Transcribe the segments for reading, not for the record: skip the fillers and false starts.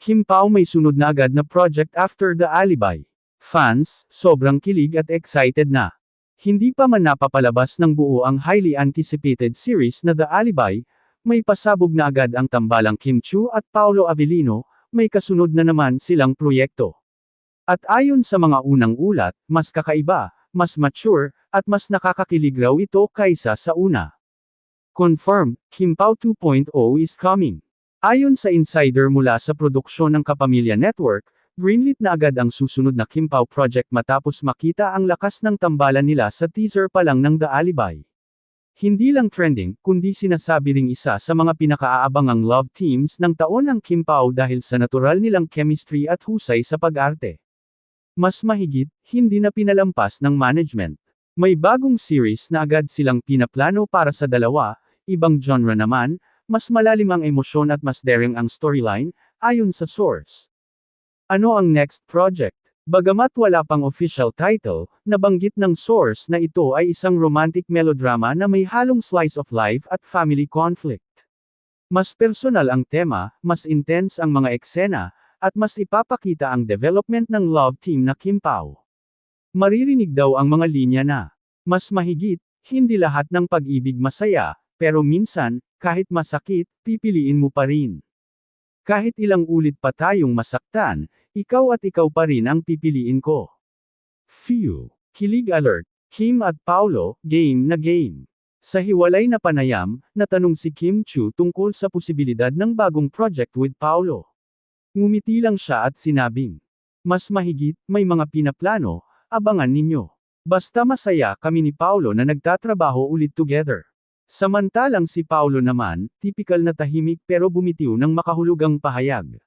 Kim Pao may sunod na agad na project after The Alibi. Fans, sobrang kilig at excited na. Hindi pa man napapalabas ng buo ang highly anticipated series na The Alibi, may pasabog na agad ang tambalang Kim Chiu at Paolo Avellino, may kasunod na naman silang proyekto. At ayon sa mga unang ulat, mas kakaiba, mas mature, at mas nakakakilig raw ito kaysa sa una. Confirmed, Kim Pao 2.0 is coming. Ayon sa insider mula sa produksyon ng Kapamilya Network, greenlit na agad ang susunod na Kim Pao project matapos makita ang lakas ng tambalan nila sa teaser pa lang ng The Alibi. Hindi lang trending, kundi sinasabi ring isa sa mga pinakaaabangang love teams ng taon ang Kim Pao dahil sa natural nilang chemistry at husay sa pag-arte. Mas mahigit, hindi na pinalampas ng management. May bagong series na agad silang pinaplano para sa dalawa, ibang genre naman, mas malalim ang emosyon at mas daring ang storyline, ayon sa source. Ano ang next project? Bagamat wala pang official title, nabanggit ng source na ito ay isang romantic melodrama na may halong slice of life at family conflict. Mas personal ang tema, mas intense ang mga eksena, at mas ipapakita ang development ng love team na Kim Pao. Maririnig daw ang mga linya na, mas mahigit, hindi lahat ng pag-ibig masaya, pero minsan, kahit masakit, pipiliin mo pa rin. Kahit ilang ulit pa tayong masaktan, ikaw at ikaw pa rin ang pipiliin ko. Phew! Kilig alert! Kim at Paolo, game na game. Sa hiwalay na panayam, natanong si Kim Chiu tungkol sa posibilidad ng bagong project with Paolo. Ngumiti lang siya at sinabing, mas mahigit, may mga pinaplano, abangan ninyo. Basta masaya kami ni Paolo na nagtatrabaho ulit together. Samantalang si Paolo naman, typical na tahimik pero bumitiw ng makahulugang pahayag.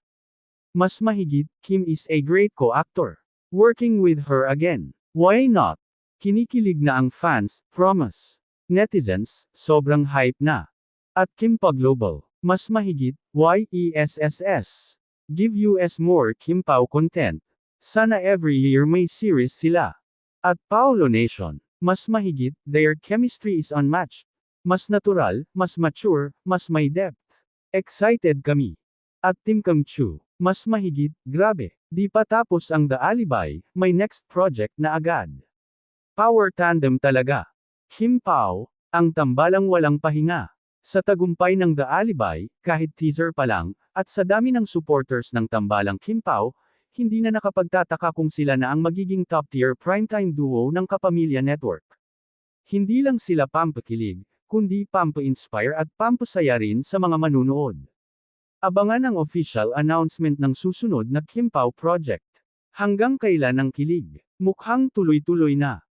Mas mahigit, Kim is a great co-actor. Working with her again. Why not? Kinikilig na ang fans, promise. Netizens, sobrang hype na. At Kim pa Global. Mas mahigit, YESSS. Give us more Kim Pao content. Sana every year may series sila. At Paolo Nation. Mas mahigit, their chemistry is unmatched. Mas natural, mas mature, mas may depth. Excited kami. At Team Kim Chiu. Mas mahigit, grabe. Di pa tapos ang The Alibi, may next project na agad. Power tandem talaga. Kim Pao, ang tambalang walang pahinga. Sa tagumpay ng The Alibi, kahit teaser pa lang, at sa dami ng supporters ng tambalang Kim Pao, hindi na nakapagtataka kung sila na ang magiging top-tier primetime duo ng Kapamilya Network. Hindi lang sila pampakilig, kundi pampa-inspire at pampasaya rin sa mga manunood. Abangan ang official announcement ng susunod na Kim Pao project. Hanggang kailan ang kilig? Mukhang tuloy-tuloy na.